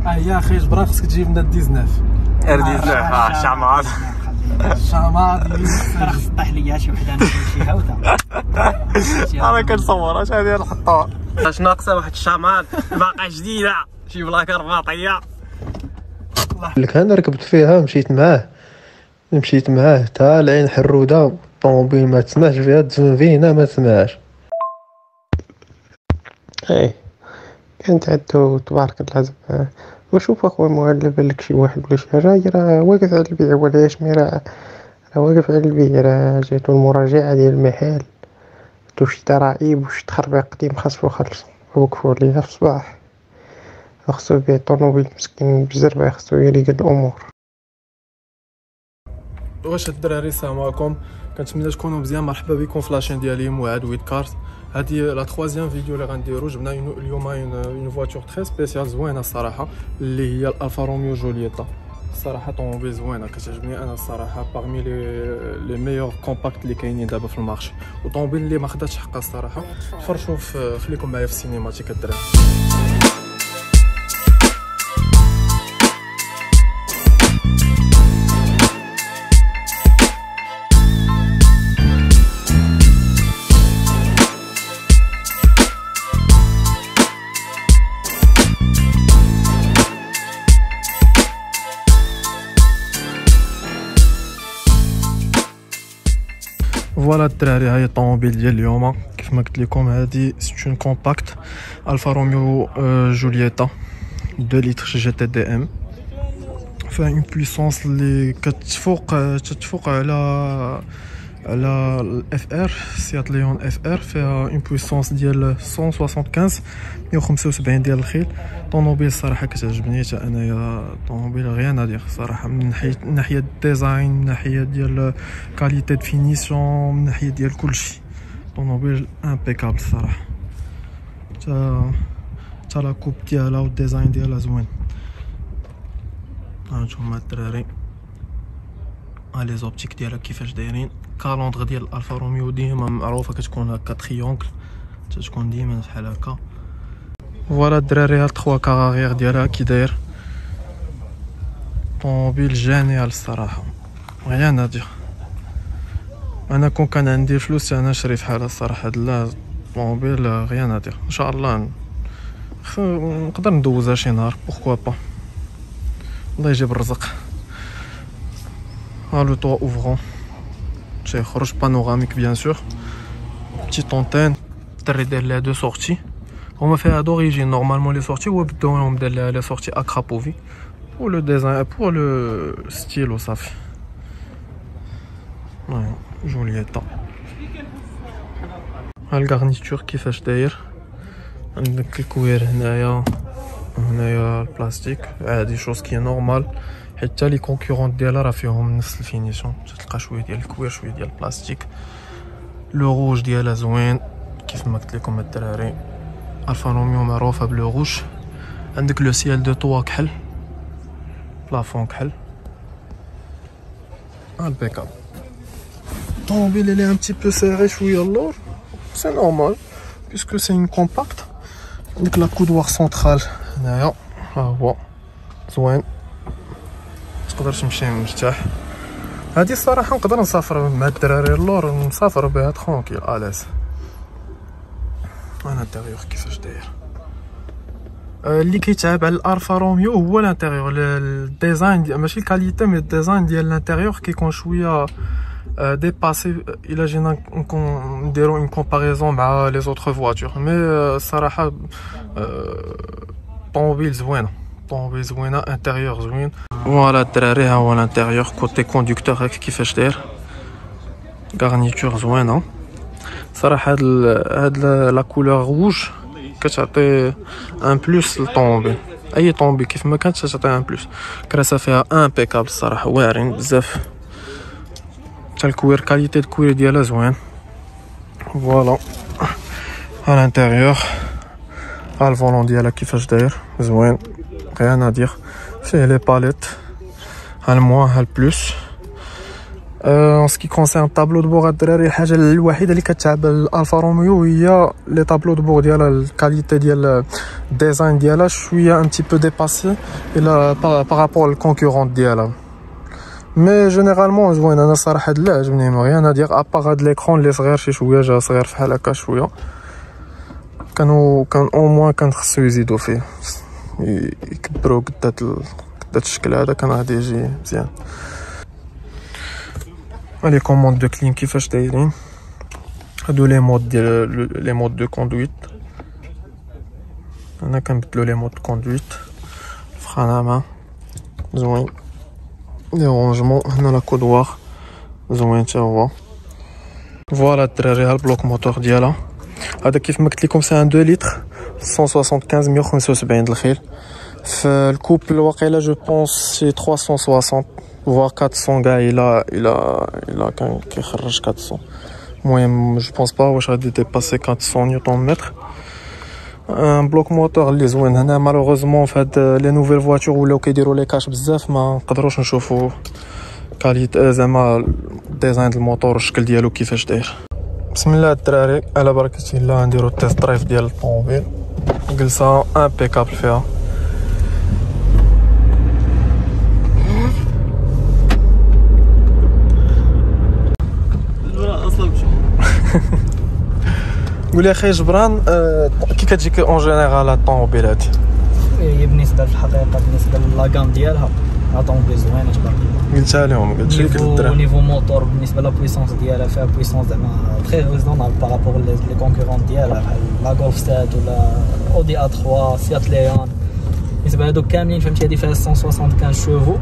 يا اخي جبران خصك تجيب لنا 19 19 شعماط شعماط راه خص طيح ليا شي وحده نمشي هاوده. انا كنصور اش هذه الحطه اش ناقصه واحد الشعماط باقا جديده شي بلاكه رباطيه. انا ركبت فيها مشيت معاه حتى العين حروده الطوموبيل ما تسمعش فيها التنفينه ما تسمعش. كانت عدو تبارك الله زعما. وشوف اخويا المعلم بالك شي واحد ولا شي حاجه راه واقف على البيع ولا يشمي راه واقف على البيع. راه جاتو المراجعه ديال المحل شي ضرائب وشي تخربيق قديم خاصو يخلص وقفوا عليها في الصباح. خاصو يبيع الطوموبيل مسكين بزربه خاصو يريق الامور. واش الدراري السلام عليكم، كنتمنى تكونوا مزيان. مرحبا بكم في لاشين ديالي موعد ويد كارت. هذه لا تخوازيام فيديو اللي غنديرو. جبنا اليوم اون فواتور تري سبيسيال زوينه الصراحه اللي هي الالفا روميو جولييتا. الصراحه طوموبيل زوينه كتعجبني انا الصراحه، باغمي لي ميور كومباكت اللي كاينين دابا في المارشي، وطوموبيل اللي ما خداتش حقها الصراحه. فرشوا خليكم معايا في السينماتيك الدراري. فوالا الدراري، هاي الطوموبيل ديال اليوم كيف ما قلت لكم. هذه سيت اون كومباكت الفا روميو جولييتا 2 لتر جي تي دي ام، فيها اون بويسونس اللي تتفوق على الاف ار سيات ليون اف ار. فيها اون بويسونس ديال 175 175 ديال الخيل. طوموبيل الصراحه كتعجبني حتى انايا، طوموبيل غيان هادي الصراحه من ناحيه الديزاين، من ناحيه ديال كاليتي د فينيسيون، من ناحيه ديال كلشي. طوموبيل امبيكابل الصراحه، حتى لا كوب ديالها والديزاين ديالها زوين. هانتوما الدراري لي زوبتيك ديالها كيفاش دايرين. كالوندغ ديال الالفا روميو ديما معروفه كتكون هكا تريونكل، تكون ديما بحال هكا. فوالا الدراري، هاد 3 كاغيغ ديالها كي داير. طوموبيل جينيال الصراحه، غير نادي. انا كون كان عندي فلوس انا نشري فحالها الصراحه. لا طوموبيل غير نادي ان شاء الله نقدر ندوزها شي نهار، بوغكوا با. الله يجيب الرزق. لو طوا اوفرون تيخرج بانوراميك بيان سور، بتيت اونتين. الدري دار لها 2 سورتي هما فيها دوريجين. نورمالمون لي سورتي هو بداو لهم دار لها لي سورتي اكرابوفي بور لو ديزاين بور لو ستيل وصافي. جولييتا. ها الكارنيتور كيفاش داير. عندك الكوير هنايا البلاستيك عادي، شوز كي نورمال. حتى لي كونكورونت ديالها راه فيهم نفس الفينيسيون، تلقى شويه ديال الكوير شويه ديال البلاستيك. لو روج ديالها زوين كيف ما قلت لكم الدراري. الفا روميو معروفه بلو روج. عندك لو سيال دو طوا كحل، بلافون كحل، امبيكابل. الطوموبيل اللي ان تي بو سيري شويه اللور سي نورمال بيسكو سي اون كومباكت. عندك لا كودوار سونترال هنايا ها هو زوين، تقدر تمشي مرتاح. هادي الصراحه نقدر نسافر مع الدراري اللور، نسافر بها ترونكيل الاز. انا الانتيريور كيفاش داير. اللي كيتعب على الالفا روميو هو الانتيريور، الديزاين ماشي الكاليتي مي الديزاين ديال الانتيريور كيكون شويه ديباسي. الا جينا نديرو اون كومباريزون مع لي زوطخ فواتور، مي الصراحه طوموبيل زوينه، طوموبيل زوينه، انتيريور زوين. فوالا الدراري، ها هو الانتيريور كوتي كوندكتور هاك كيفاش داير. غارنيتور زوينه صراحه. هاد لا كولور روج كتعطي ان بلوس للطوموبيل. اي طوموبيل كيف ما كانت تعطي ان بلوس. كراسه فيها امبيكابل الصراحه، واعرين بزاف. حتى الكوير كاليتي الكوير ديالها زوين. فوالا ها الانتيريور، ها الفولون ديالها كيفاش داير زوين غير نادير. فيه لي باليت، ها الموان ها البلوس. En ce qui concerne tableau de bord الدراري الحاجه الوحيده اللي كتعب الالفا روميو هي لي طابلو دو بور ديالها الكاليتي ديال الديزاين ديالها شويه ان تي بو ديباسي الى بارابور الكونكورونت ديالها. مي جينيرالمون زوين. انا صراحه هاد لا عجبني ما غير ندير ابار هاد ليكرون اللي صغير شي شويه جا صغير فحال هكا شويه كان او موان كان خصو يزيدوا فيه يكبروا قد الشكل هذا كان غادي يجي مزيان. لي كوموند دو كليم كيفاش دايرين هادو لي مود ديال لي مود دو كوندويت. انا كنبدلو لي مود كوندويت فران امان زوين. لي رونجمون هنا لا كودوار زوين تا هو. فوالا الدراري ها البلوك موتور ديالها هذا كيف ما قلت لكم سي ان 2 لتر 175 175 د الخيل. في الكوبل واقيلا جو بونس سي 360 voire 400 كاع الى كان كيخرج 400. المهم جو بونس با واش غادي ديباسي 400 نيوتن متر. ان بلوك موتور اللي زوين هنا. مالوغوزمون في هاد لي نوفيل فواتور ولاو كيديروا لي كاش بزاف ما نقدروش نشوفوا كاليتي زعما ديزاين الموتور والشكل ديالو كيفاش داير. بسم الله الدراري على بركه الله نديرو التيست درايف ديال الطوموبيل. جلسه امبيكابل فيها. قول لي اخي جبران كي كتجيك اون جينيرال الطوموبيل هادي؟ هي بالنسبه في الحقيقه بالنسبه للاكام ديالها طوموبيل زوينه تبارك الله. قلتها لهم قلت لك الدراري نيفو موتور بالنسبه لا بويسونس ديالها فيها بويسونس زعما تري ريزونابل بارابور لي كونكورون ديالها بحال لا غولف 7 ولا اودي ا 3 سيات ليون. بالنسبه لهادوك كاملين فهمتي هادي فيها 175 شوفو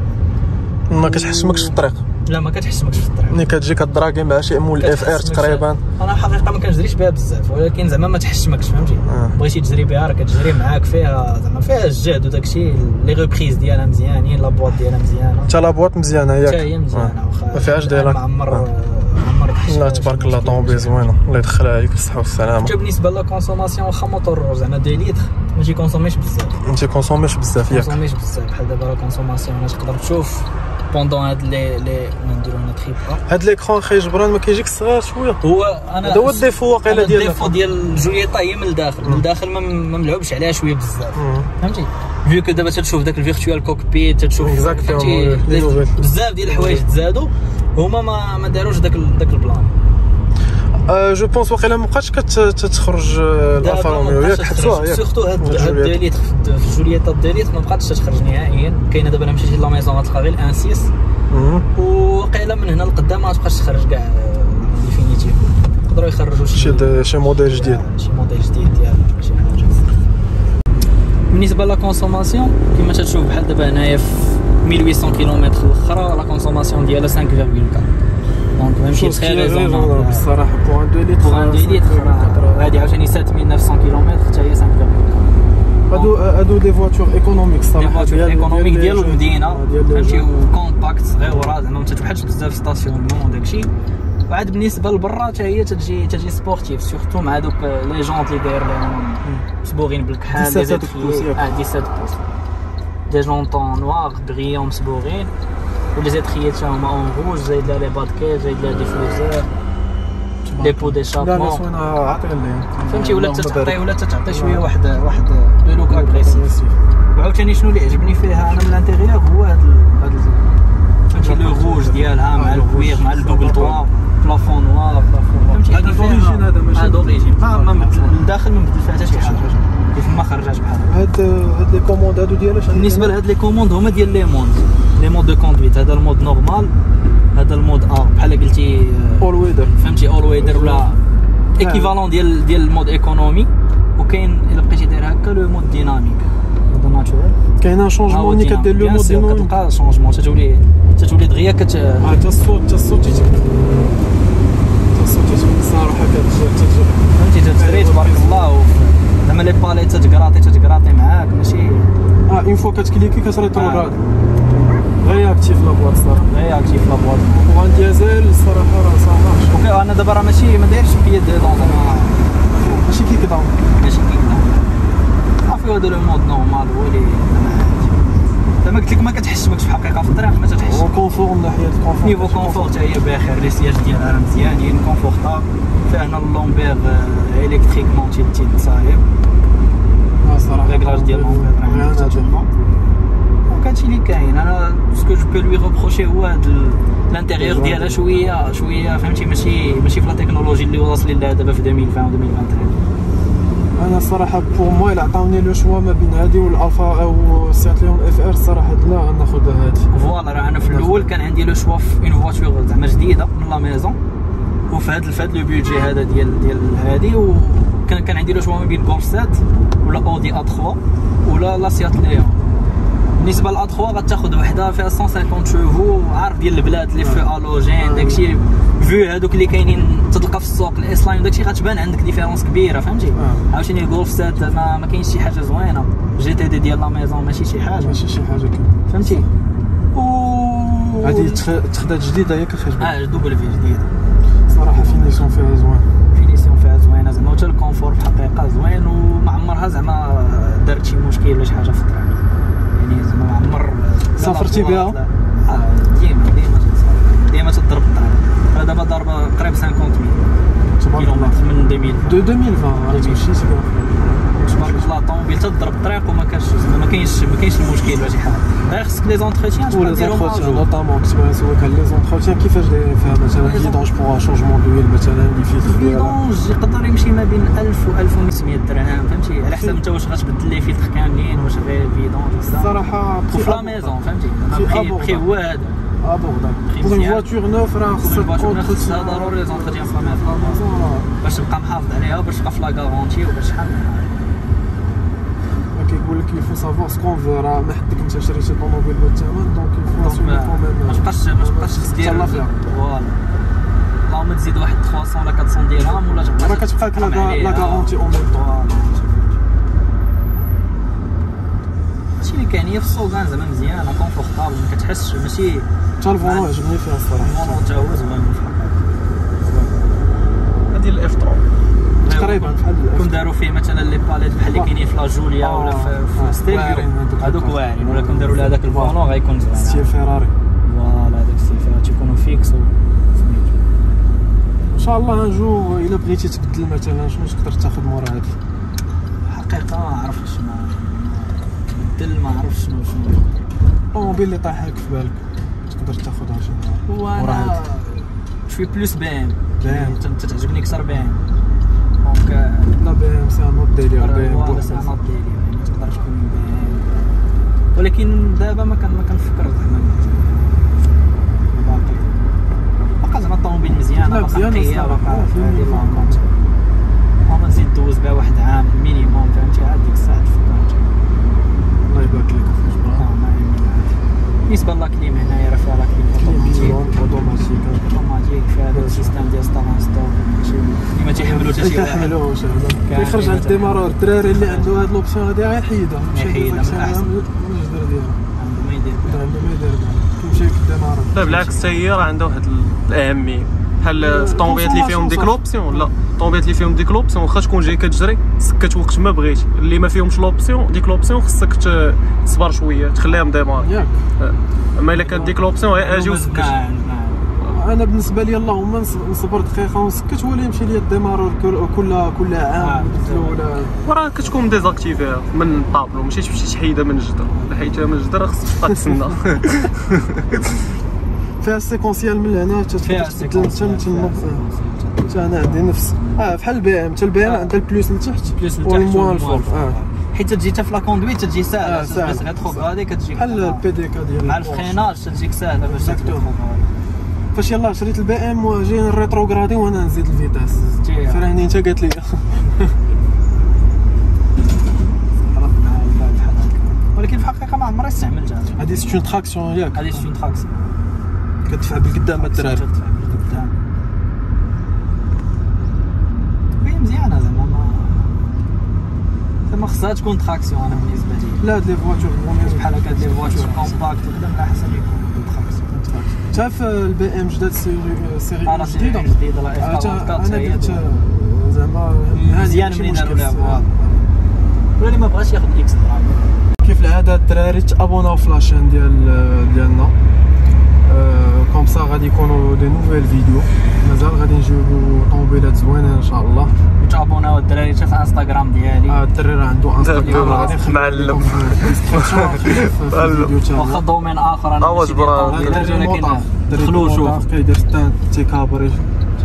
ما كتحشمكش في الطريق. لا ما كتحشمكش في الطريق. ملي كتجي كدراكي مع شي مول اف ار تقريبا. انا الحقيقه ما كنجريش بها بزاف ولكن زعما ما تحشمكش فهمتي. بغيتي تجري بها راه كتجري معاك فيها زعما فيها الجهد وداكشي. لي ريبريز ديالها مزيانين لابواط ديالها مزيانه. حتى لابواط مزيانه ياك. حتى هي مزيانه واخا ما فيهاش ديالك. عمر لا تبارك الله طوموبيل زوينه الله يدخلها عليك بالصحه والسلامه. حتى بالنسبه لا كونسوماسيون واخا موتور زعما 2 لتر ما تيكونسوميش بزاف. ما تيكونسوميش بزاف ياك. كونسوميش بزاف بحال دابا لا كونسوماسيون تقدر تشوف بوندون هاد لي نديرو هنا تريبا. هاد ليكرون خي جبران ما كيجيك صغير شويه. هو انا هذا هو الديفو واقيلا ديال الديفو ديال الجولييطا هي من الداخل ما ملعوبش عليها شويه بزاف فهمتي. فيو كو دابا تشوف داك الفيرتوال كوكبيت تشوف بزاف ديال الحوايج تزادوا هما ما داروش داك البلان. جو بونس واقيلا ما بقاتش كتخرج الالفا روميو ياك حبسوها ياك. سورتو هاد 2 لتر في الجولييطا 2 لتر ما بقاتش تخرج نهائيا. كاينه دابا انا مشيت لا ميزون غتلقى غير 1.6 وقيله من هنا لقدام ما تبقاش تخرج كاع ديفينيتيف. يقدروا يخرجوا شي موديل جديد ديال شي حاجه. بالنسبه لا كونسوماسيون كما تشوف بحال دابا هنايا في 1800 كيلومتر الاخرى لا كونسوماسيون ديالها 5.4 دونك فهمتي تري ريزونابل بصراحه بوان 2 لتر. بوان 2 لتر هادي عاوتاني 7900 كيلومتر حتى هي 5.4. هادو دي فواتور ايكونوميك صراحه ديال ايكونوميك ديال المدينه فهمتي وكومباكت صغيره زعما ما تتوحدش بزاف ستاسيونمون وداكشي. وعاد بالنسبه لبرا حتى هي تجي سبورتيف سورتو مع دوك لي جونط اللي داير لهم مصبوغين بالكحال لي زيت 17 بوس دي جونطون نوار بريون مصبوغين ولي زيتريي تا هما اون روج زايد لها لي بادكي زايد لها دي فلوزور لي بو دي شابون فهمتي ولا تعطي شويه واحد لوك اغريسيف. وعاوتاني شنو اللي عجبني فيها انا من الانتيريور هو هاد فهمتي لو روج ديالها مع الكوير مع الدوبل طوا بلافون نوار فهمتي هادي دوريجين. هذا ماشي دوريجين ما بدل من الداخل ما بدل فيها حتى شي حاجه كيف ما خرجات بحال هاد لي كوموند هادو ديالها. بالنسبه لهاد لي كوموند هما ديال لي مود دو كوندويت. هذا المود نورمال هذا المود بحال قلتي اول ويدر فهمتي اول ويدر ولا ايكيفالون ديال المود ايكونومي. وكاين الا بقيتي داير هكا لو مود ديناميك هذا ناتورال. كاين شونجمون ملي كدير لو مود ديناميك كتلقى شونجمون تتولي دغيا حتى الصوت صراحه كتجي فهمتي تجري تبارك الله زعما لي باليت تتقراطي معاك ماشي اون فوا كتكليكي كتريتروغراد غير اكتيف لابواط صراحه غير اكتيف لابواط. وغان ديزل الصراحه راه صافا. اوكي انا دابا راه ماشي ما دايرش بيد دونك ماشي كيك داون عافي. هذا لو مود نورمال هو اللي زعما قلت لك ما كتحشمكش في الحقيقه في الطريق، ما تتحشم. وكونفور من ناحيه الكونفور. نيفو كونفور حتى هي باخر، لي سياج ديالها راه مزيانين كونفورطابل، فيها هنا اللومبير الكتريكمون تصايب صراحه ريغلاج ديال اللومبير دونك هادشي اللي كاين. انا سكو جو بو لوي روبروشي هو هاد الانتيريور ديالها شويه فهمتي، ماشي في لا تكنولوجي اللي واصلين لها دابا في 2020 و 2021. انا الصراحه بور موا الا عطاوني لو شوا ما بين هادي والالفا او سيات ليون اف ار الصراحه لا غناخذ هادي. فوالا راه انا في الاول كان عندي لو شوا في اون فواتور زعما جديده من لا ميزون، وفي هاد لو بيدجي هذا ديال هادي، وكان عندي لو شوا ما بين غولف 7 ولا اودي ا 3 ولا لا سيات ليون. بالنسبه ل A3 غتاخذ وحده فيها 150 شوفو، عارف ديال البلاد لي فو الوجين داكشي فيو هادوك اللي كاينين تلقى في السوق الاس لاين داكشي غتبان عندك ديفيرونس كبيره فهمتي. عاوتاني الغولف 7 ما كاينش شي حاجه زوينه، جي تي دي ديال لا ميزون ماشي شي حاجه فهمتي. و هادي تخدات جديده ياك اخي؟ دوبل في جديده صراحه فينيسيون فيها زوينه زعما، حتى الكونفور في الحقيقه زوين، وما عمرها زعما دارت شي مشكل ولا شي حاجه في الطريق يعني، زعما ما عمر سافرتي بها؟ ديما تضرب الطريق. دابا ضاربه قريب 50,000 كيلومتر من 2020 ماشي سيكون تبارك الله. الطوموبيل تضرب الطريق وما كاينش المشكل ولا شي حاجه. غير خصك لي زونتروتيان تبقى ديرهم نوطامون كنت نسولك على لي زونتروتيان كيفاش دايرين فيها مثلا فيدونج بوغ شونجمون دويل مثلا اللي فيلتر ديالها. فيدونج يقدر يمشي ما بين 1000 و 1500 درهم فهمتي، على حسب انت واش غتبدل لي فيلتر كاملين واش غير فيدونج. الصراحه في لا ميزون فهمتي بخي هو هذا ابوردابل بوغ اون فواتور نوف راه خصها ضروري لي زونتروتيان في لا ميزون باش تبقى محافظ عليها وباش تبقى في لا غارونتي وباش شحال كيقول لك يفو سافوار سكون فو، راه ما حدك انت شريتي طوموبيل بالثمن دونك يفو اسومي كوميم ما تبقاش خص دير فوالا. اللهم تزيد واحد 300 ولا 400 درهم ولا تبقى راه كتبقى لا غارونتي اون ميم طون. هادشي اللي كاين هي في السوق زعما مزيانه كونفورطابل ما كتحسش ماشي. حتى الفونو عجبني فيها الصراحه، الفونو تا هو زوين في الحقيقه. هادي الاف 3 تقريبا بحال كون داروا فيه مثلا لي باليت بحال اللي كاينين في لا جوليا ولا في ستيليو هذوك واعرين، ولا كون داروا لها هذاك الفونو غيكون زوين ستيل فيراري. فوالا هذاك ستيل فيراري تيكونوا فيكس ان شاء الله نجو. الا بغيتي تبدل مثلا شنو تقدر تاخذ مورا هادي؟ الحقيقه ما عرفتش تبدل، ما عرفتش شنو الطوموبيل اللي طايح لك في بالك تقدر تاخذها شنو؟ وانا شوي بلوس بي ام تعجبني اكثر بي ام دونك لا بي ام سي ان اوت ديلير. بي ام ما تقدرش تكون بي ام، ولكن دابا ما كنفكر زعما باقا زعما الطوموبيل مزيانه باقا نقيه باقا هادي ما تزيد دوز بها واحد عام مينيموم فهمتي، عاد ديك الساعه تفكر. الله يبارك لك بالنسبه لا كليم هنايا راه فيها لا كليم اوتوماتيك فيها هذا السيستم ديال ستار ستوب اللي ما تيحملو حتى شي واحد كيحملوش كيخرج على الديمارور. الدراري اللي عنده هاد لوبسيون هادي غيحيدها من احسن الجدر ديالها عنده ما يدير كيمشي للديمارور. لا بالعكس حتى هي راه عندها واحد الاهميه بحال في الطوموبيلات اللي فيهم ديك لوبسيون. لا الطوموبيلات اللي فيهم ديك لوبسيون واخا تكون جاي كتجري سكت وقت ما بغيتي، اللي ما فيهمش لوبسيون ديك لوبسيون خصك تصبر شويه تخليهم ديمار ياك. اما الا كانت ديك لوبسيون غير اجي وسكت. انا بالنسبه لي اللهم نصبر دقيقه ونسكت ولا يمشي لي الديمارور كل عام ولا وراه كتكون ديزاكتيفيها من الطابلو ماشي تمشي تحيدها من الجدر. الا حيدتها من الجدر خصك تبقى تسنى. فيها السيكونسيال من هنا تتبدل حتى تنوض حتى انا عندي نفس بحال البي ام. حتى البي ام عندها البلوس لتحت والموان الفوق حيت تجي حتى في لا كوندويت تجي ساهله بس غير تخرج هذيك كتجي بحال البي دي كا ديال مع الفريناج تجيك ساهله باش تخرج. فاش يلاه شريت البي ام وجاي الريتروغرادي وانا نزيد الفيتاس فراني انت قالت لي ولكن في الحقيقه ما عمري استعملتها. هذه سيتون تراكسيون ياك؟ هذه سيتون تراكسيون كتدفع بالقدام الدراري. هي مزيانه زعما خصها تكون تراكسيون. انا بالنسبه لي لا هاد لي فواتور بحال هكا لي فواتور كومباكت وكذا من احسن يكون تراكسيون. حتى في البي ام جداد سيري جديده انا قلت زعما مزيان منين داروا لها ولا اللي ما بغاش ياخذ الاكسترا. كيف العاده الدراري تابوناو في لاشين ديالنا كوم سا غادي يكونوا دي نوفيل فيديو مازال غادي نجيبو طوموبيلات زوينه ان شاء الله وتابوناو الدراري حتى في انستغرام ديالي الدري راه عنده انستغرام غادي معلم واخا دومين اخر انا واش برا دخلوا شوف كيدير ستاند تيكابري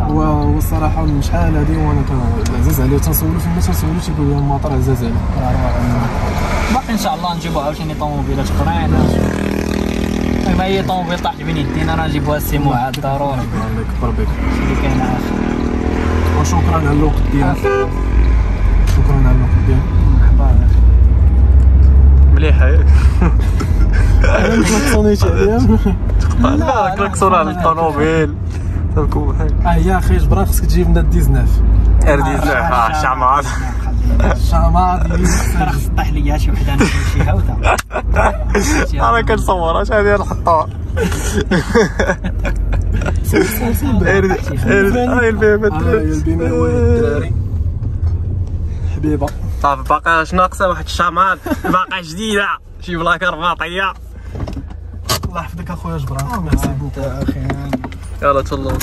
والصراحه من شحال هادي وانا كان عزيز عليه تنسولو فين تنسولو تيقول لي المطر عزاز عليه باقي ان شاء الله نجيبو عاوتاني طوموبيلات اخرين ما هي طوموبيل تعجبني يدينا راه نجيبوها السيمو عاد ضروري الله يكبر بك اللي كاين اخر وشكرا على الوقت ديالك شكرا على الوقت ديالك مرحبا مليحه ياك كلاكسونيتي عليا لا كلاكسون على الطوموبيل تركب يا اخي جبران خصك تجيب لنا 19 رديز شعمار الشعمار ديالي راه خص طيح ليا شي وحده نمشي شي هاوده انا كنصور اش هادي نحطها هاي البيبه الدراري حبيبه صافي باقا اش ناقصه واحد الشمال باقا جديده شي بلاكه رباطيه الله يحفظك اخويا جبران ميرسي بوكو اخي يلا تهلاو